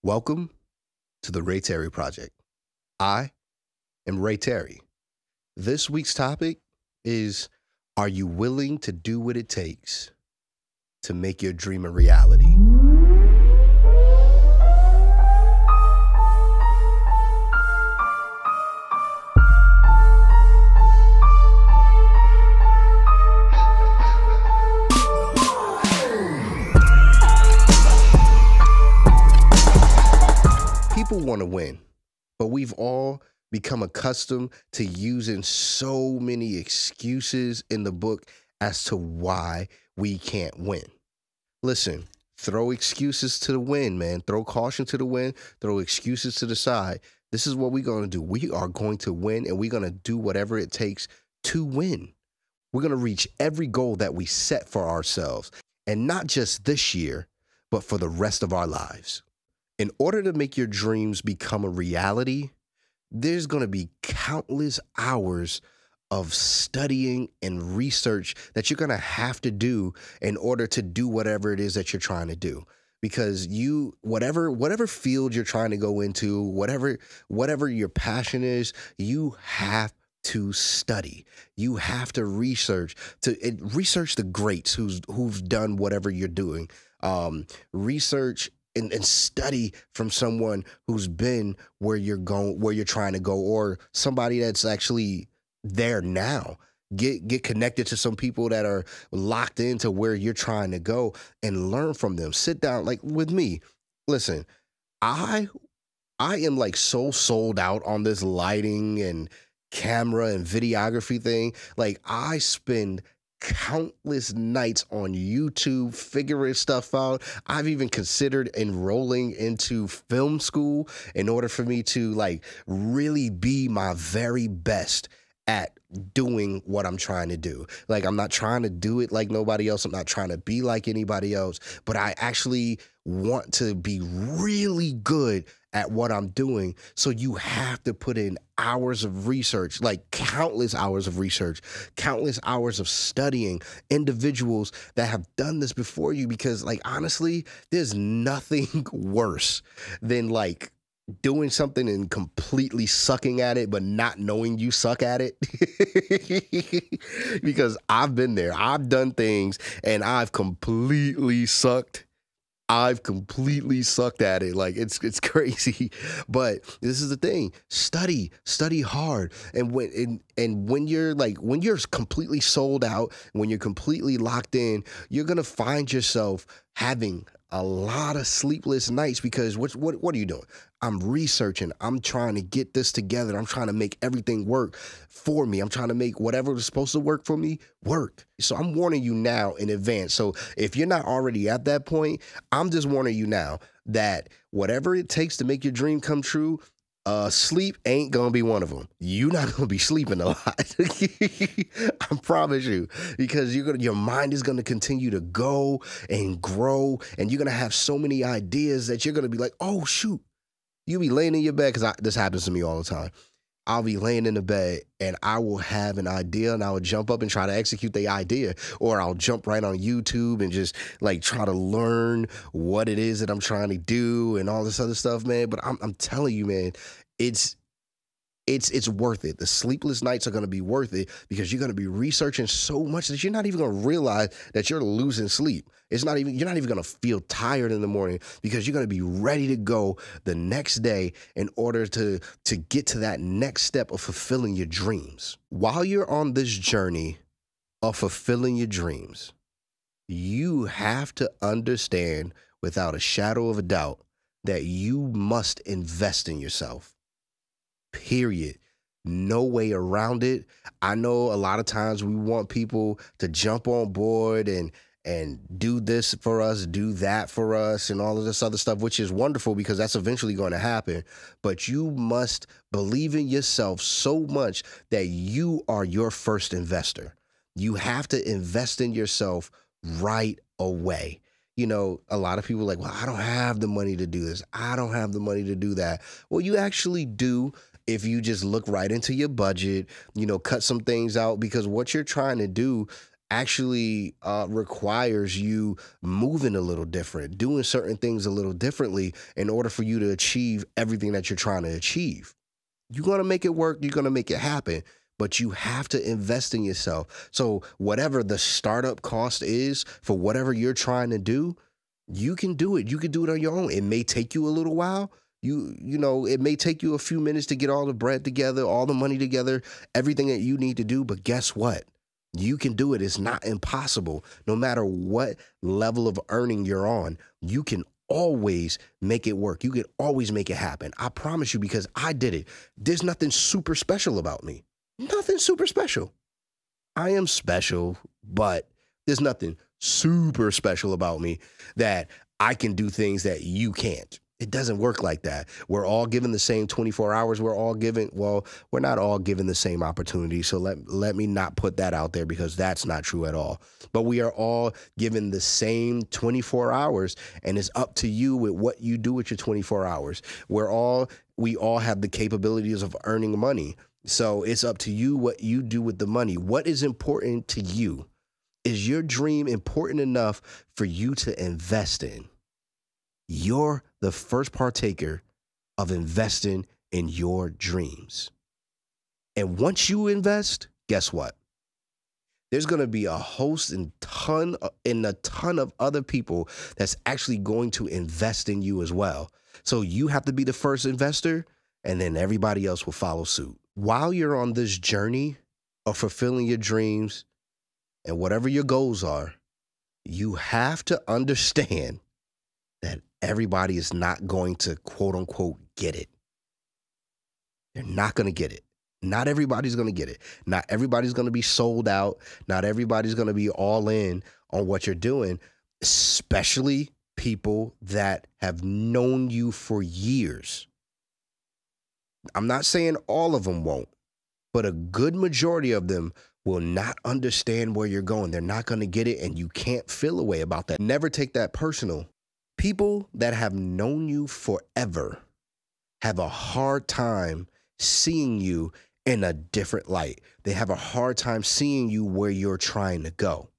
Welcome to the Ray Terry Project. I am Ray Terry. This week's topic is, are you willing to do what it takes to make your dream a reality? People want to win, but we've all become accustomed to using so many excuses in the book as to why we can't win. Listen, throw excuses to the wind, man. Throw caution to the wind. Throw excuses to the side. This is what we're going to do. We are going to win, and we're going to do whatever it takes to win. We're going to reach every goal that we set for ourselves, and not just this year, but for the rest of our lives. In order to make your dreams become a reality, there's going to be countless hours of studying and research that you're going to have to do in order to do whatever it is that you're trying to do. Because whatever field you're trying to go into, whatever your passion is, you have to study. You have to research the greats who've done whatever you're doing. Research and study from someone who's been where you're going, where you're trying to go, or somebody that's actually there now. Get connected to some people that are locked into where you're trying to go and learn from them. Sit down, like with me. Listen, I am like so sold out on this lighting and camera and videography thing. Like, I spend countless nights on YouTube figuring stuff out. I've even considered enrolling into film school in order for me to like really be my very best at doing what I'm trying to do. Like, I'm not trying to do it like nobody else. I'm not trying to be like anybody else, but I actually want to be really good at what I'm doing. So you have to put in hours of research, like countless hours of research, countless hours of studying individuals that have done this before you. Because, like, honestly, there's nothing worse than like doing something and completely sucking at it, but not knowing you suck at it. Because I've been there. I've done things and I've completely sucked at it. Like, it's crazy. But this is the thing. Study hard. And when you're completely sold out, when you're completely locked in, you're going to find yourself having a lot of sleepless nights because what are you doing? I'm researching. I'm trying to get this together. I'm trying to make everything work for me. I'm trying to make whatever is supposed to work for me work. So I'm warning you now in advance. So if you're not already at that point, I'm just warning you now that whatever it takes to make your dream come true, sleep ain't gonna be one of them. You're not gonna be sleeping a lot. I promise you, because your mind is gonna continue to go and grow, and you're gonna have so many ideas that you're gonna be like, oh shoot. You'll be laying in your bed, because this happens to me all the time. I'll be laying in the bed and I will have an idea and I will jump up and try to execute the idea, or I'll jump right on YouTube and just like try to learn what it is that I'm trying to do and all this other stuff, man. But I'm telling you, man, it's worth it. The sleepless nights are going to be worth it because you're going to be researching so much that you're not even going to realize that you're losing sleep. You're not even going to feel tired in the morning because you're going to be ready to go the next day in order to get to that next step of fulfilling your dreams. While you're on this journey of fulfilling your dreams, you have to understand without a shadow of a doubt that you must invest in yourself. Period. No way around it. I know a lot of times we want people to jump on board and do this for us, do that for us, and all of this other stuff, which is wonderful because that's eventually going to happen. But you must believe in yourself so much that you are your first investor. You have to invest in yourself right away. You know, a lot of people are like, well, I don't have the money to do this. I don't have the money to do that. Well, you actually do. If you just look right into your budget, cut some things out, because what you're trying to do actually requires you moving a little different, doing certain things a little differently in order for you to achieve everything that you're trying to achieve. You're going to make it work. You're going to make it happen, but you have to invest in yourself. So whatever the startup cost is for whatever you're trying to do, you can do it. You can do it on your own. It may take you a little while. It may take you a few minutes to get all the bread together, all the money together, everything that you need to do. But guess what? You can do it. It's not impossible. No matter what level of earning you're on, you can always make it work. You can always make it happen. I promise you, because I did it. There's nothing super special about me. Nothing super special. I am special, but there's nothing super special about me that I can do things that you can't. It doesn't work like that. We're all given the same 24 hours. We're not all given the same opportunity. So let me not put that out there, because that's not true at all. But we are all given the same 24 hours, and it's up to you with what you do with your 24 hours. We all have the capabilities of earning money. So it's up to you what you do with the money. What is important to you? Is your dream important enough for you to invest in? You're the first partaker of investing in your dreams. And once you invest, guess what? There's going to be a host and a ton of other people that's actually going to invest in you as well. So you have to be the first investor, and then everybody else will follow suit. While you're on this journey of fulfilling your dreams and whatever your goals are, you have to understand that everybody is not going to, quote unquote, get it. They're not going to get it. Not everybody's going to get it. Not everybody's going to be sold out. Not everybody's going to be all in on what you're doing, especially people that have known you for years. I'm not saying all of them won't, but a good majority of them will not understand where you're going. They're not going to get it, and you can't feel a way about that. Never take that personal. People that have known you forever have a hard time seeing you in a different light. They have a hard time seeing you where you're trying to go.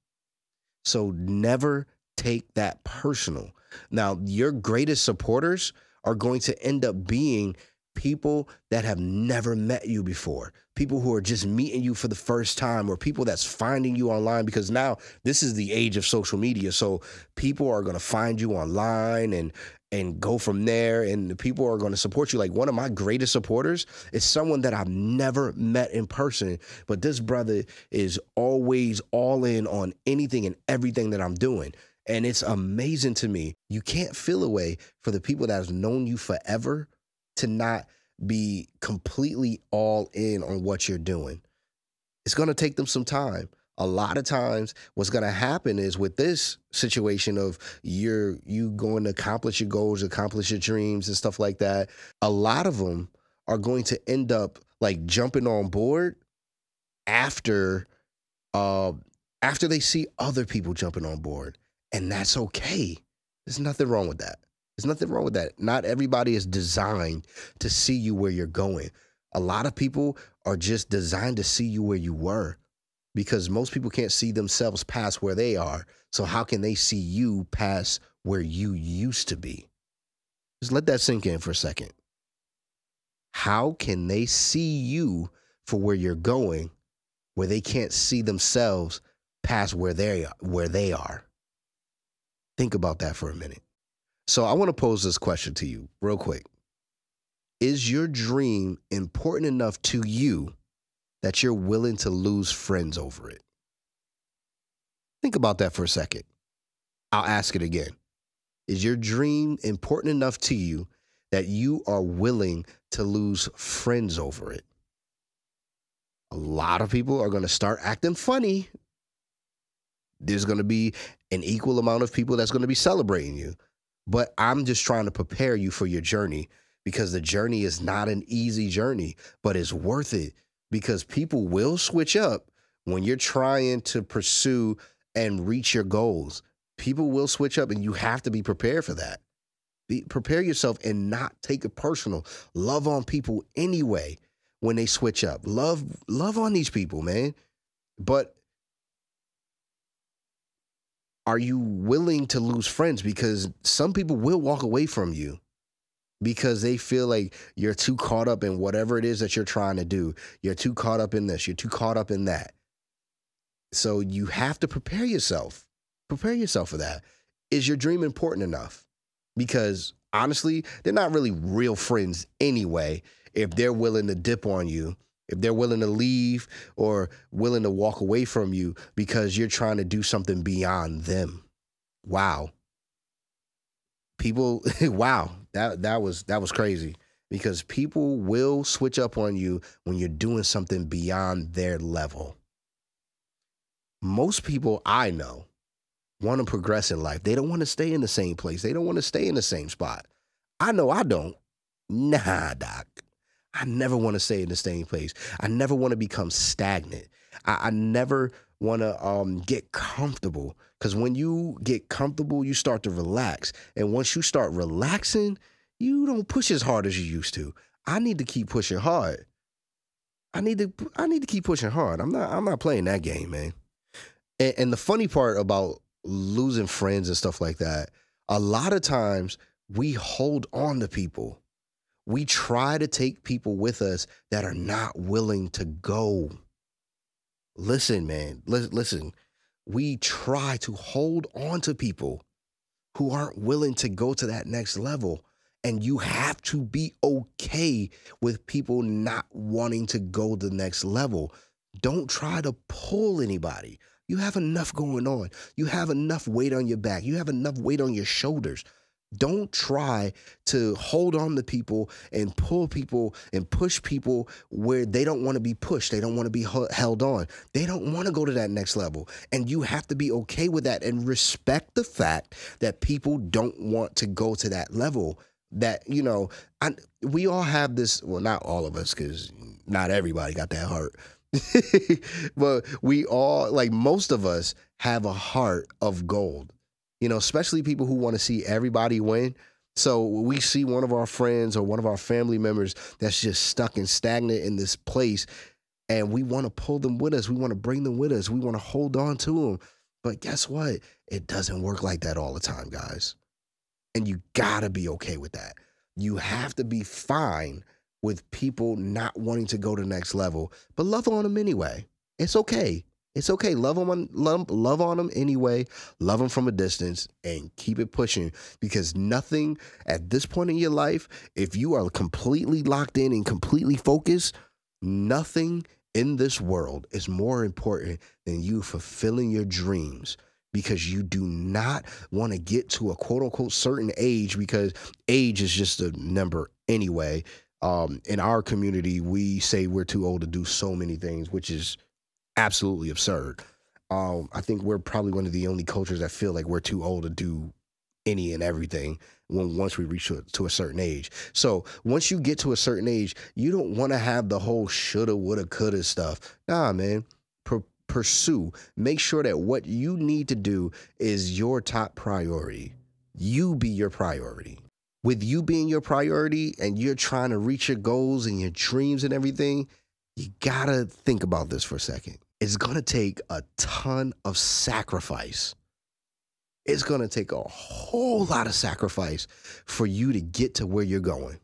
So never take that personal. Now, your greatest supporters are going to end up being people that have never met you before, people who are just meeting you for the first time, or people that's finding you online, because now this is the age of social media. So people are going to find you online and go from there, and the people are going to support you. Like, one of my greatest supporters is someone that I've never met in person, but this brother is always all in on anything and everything that I'm doing. And it's amazing to me. You can't feel a way for the people that have known you forever to not be completely all in on what you're doing. It's going to take them some time. A lot of times what's going to happen is, with this situation of you going to accomplish your goals, accomplish your dreams and stuff like that, a lot of them are going to end up like jumping on board after they see other people jumping on board. And that's okay. There's nothing wrong with that. There's nothing wrong with that. Not everybody is designed to see you where you're going. A lot of people are just designed to see you where you were, because most people can't see themselves past where they are. So how can they see you past where you used to be? Just let that sink in for a second. How can they see you for where you're going, where they can't see themselves past where they are? Think about that for a minute. So I want to pose this question to you real quick. Is your dream important enough to you that you're willing to lose friends over it? Think about that for a second. I'll ask it again. Is your dream important enough to you that you are willing to lose friends over it? A lot of people are going to start acting funny. There's going to be an equal amount of people that's going to be celebrating you. But I'm just trying to prepare you for your journey, because the journey is not an easy journey, but it's worth it, because people will switch up when you're trying to pursue and reach your goals. People will switch up, and you have to be prepared for that. Prepare yourself and not take it personal. Love on people anyway when they switch up. Love on these people, man. But Are you willing to lose friends? Because some people will walk away from you because they feel like you're too caught up in whatever it is that you're trying to do. You're too caught up in this. You're too caught up in that. So you have to prepare yourself. Prepare yourself for that. Is your dream important enough? Because honestly, they're not really real friends anyway if they're willing to dip on you, if they're willing to leave or willing to walk away from you because you're trying to do something beyond them. Wow. People, wow, that was crazy, because people will switch up on you when you're doing something beyond their level. Most people I know want to progress in life. They don't want to stay in the same place. They don't want to stay in the same spot. I know I don't. Nah, doc. I never want to stay in the same place. I never want to become stagnant. I never want to get comfortable, because when you get comfortable, you start to relax. And once you start relaxing, you don't push as hard as you used to. I need to keep pushing hard. I need to keep pushing hard. I'm not playing that game, man. And the funny part about losing friends and stuff like that, a lot of times we hold on to people. We try to take people with us that are not willing to go. Listen, man, listen. We try to hold on to people who aren't willing to go to that next level. And you have to be okay with people not wanting to go to the next level. Don't try to pull anybody. You have enough going on. You have enough weight on your back. You have enough weight on your shoulders. Don't try to hold on to people and pull people and push people where they don't want to be pushed. They don't want to be held on. They don't want to go to that next level. And you have to be okay with that and respect the fact that people don't want to go to that level. That, you know, we all have this, well, not all of us, because not everybody got that heart. But we all, like most of us, have a heart of gold. You know, especially people who want to see everybody win. So we see one of our friends or one of our family members that's just stuck and stagnant in this place, and we want to pull them with us. We want to bring them with us. We want to hold on to them. But guess what? It doesn't work like that all the time, guys. And you gotta be okay with that. You have to be fine with people not wanting to go to the next level, but love on them anyway. It's okay. It's okay. Love on them anyway. Love them from a distance and keep it pushing, because nothing at this point in your life, if you are completely locked in and completely focused, nothing in this world is more important than you fulfilling your dreams, because you do not want to get to a quote unquote certain age, because age is just a number anyway. In our community, we say we're too old to do so many things, which is absolutely absurd. I think we're probably one of the only cultures that feel like we're too old to do any and everything once we reach to a certain age. So once you get to a certain age, you don't want to have the whole shoulda, woulda, coulda stuff. Nah, man. Pursue. Make sure that what you need to do is your top priority. You be your priority. With you being your priority and you're trying to reach your goals and your dreams and everything, you gotta think about this for a second. It's gonna take a ton of sacrifice. It's gonna take a whole lot of sacrifice for you to get to where you're going.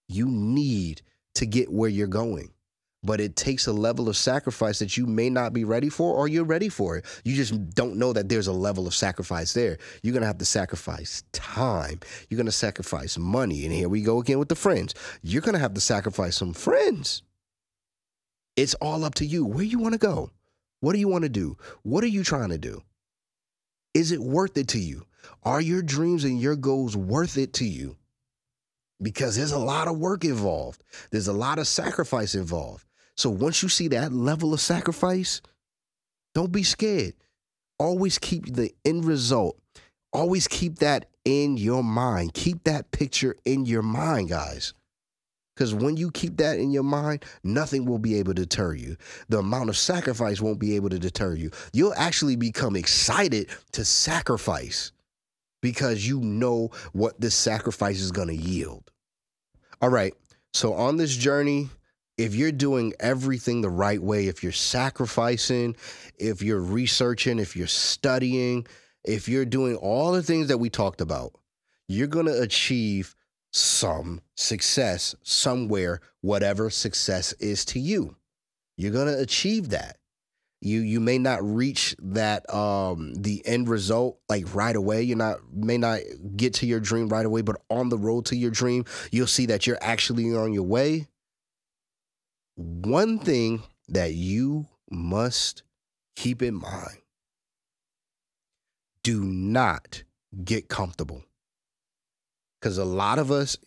You need to get where you're going, but it takes a level of sacrifice that you may not be ready for, or you're ready for it. You just don't know that there's a level of sacrifice there. You're gonna have to sacrifice time. You're gonna sacrifice money. And here we go again with the friends. You're gonna have to sacrifice some friends. It's all up to you. Where you want to go? What do you want to do? What are you trying to do? Is it worth it to you? Are your dreams and your goals worth it to you? Because there's a lot of work involved. There's a lot of sacrifice involved. So once you see that level of sacrifice, don't be scared. Always keep the end result. Always keep that in your mind. Keep that picture in your mind, guys. Because when you keep that in your mind, nothing will be able to deter you. The amount of sacrifice won't be able to deter you. You'll actually become excited to sacrifice because you know what this sacrifice is going to yield. All right. So on this journey, If you're doing everything the right way, if you're sacrificing, if you're researching, if you're studying, if you're doing all the things that we talked about, you're going to achieve some success somewhere, whatever success is to you. You're going to achieve that. You may not reach that the end result like right away. May not get to your dream right away, but on the road to your dream, you'll see that you're actually on your way. One thing that you must keep in mind: do not get comfortable. Because a lot of us,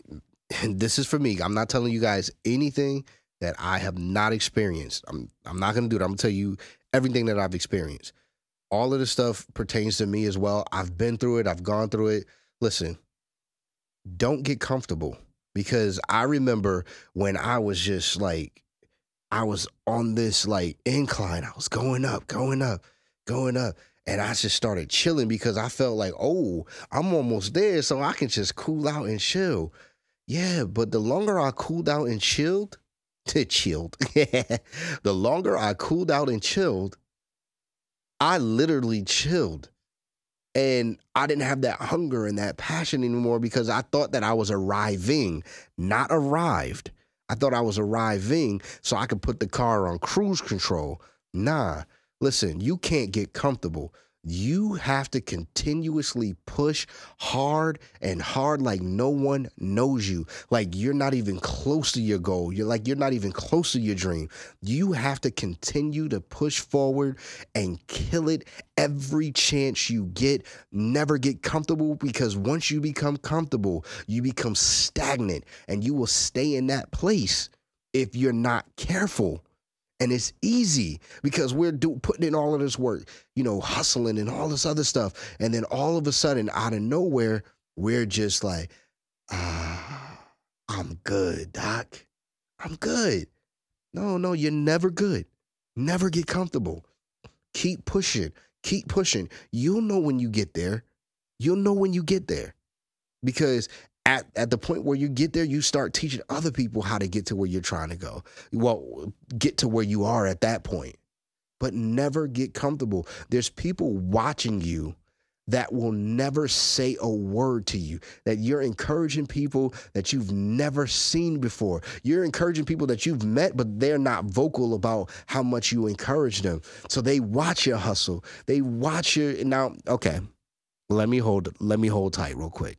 and this is for me, I'm not telling you guys anything that I have not experienced. I'm not going to do that. I'm going to tell you everything that I've experienced. All of this stuff pertains to me as well. I've been through it. I've gone through it. Listen, don't get comfortable, because I remember when I was just like, I was on this like incline. I was going up, going up, going up. And I just started chilling because I felt like, oh, I'm almost there, so I can just cool out and chill. Yeah, but the longer I cooled out and chilled, the longer I cooled out and chilled, I literally chilled. And I didn't have that hunger and that passion anymore, because I thought that I was arriving, not arrived. I thought I was arriving so I could put the car on cruise control. Nah, listen, you can't get comfortable. You have to continuously push hard and hard, like no one knows you. Like you're not even close to your goal. You're not even close to your dream. You have to continue to push forward and kill it every chance you get. Never get comfortable, because once you become comfortable, you become stagnant, and you will stay in that place if you're not careful. And it's easy because we're putting in all of this work, hustling and all this other stuff. And then all of a sudden, out of nowhere, we're just like, I'm good, Doc. I'm good. No, you're never good. Never get comfortable. Keep pushing. Keep pushing. You'll know when you get there. You'll know when you get there. Because at the point where you get there, you start teaching other people how to get to where you're trying to go. Well, get to where you are at that point. But never get comfortable. There's people watching you that will never say a word to you, that you're encouraging people that you've never seen before. You're encouraging people that you've met, but they're not vocal about how much you encourage them. So they watch your hustle. They watch your, now, okay, let me hold tight real quick.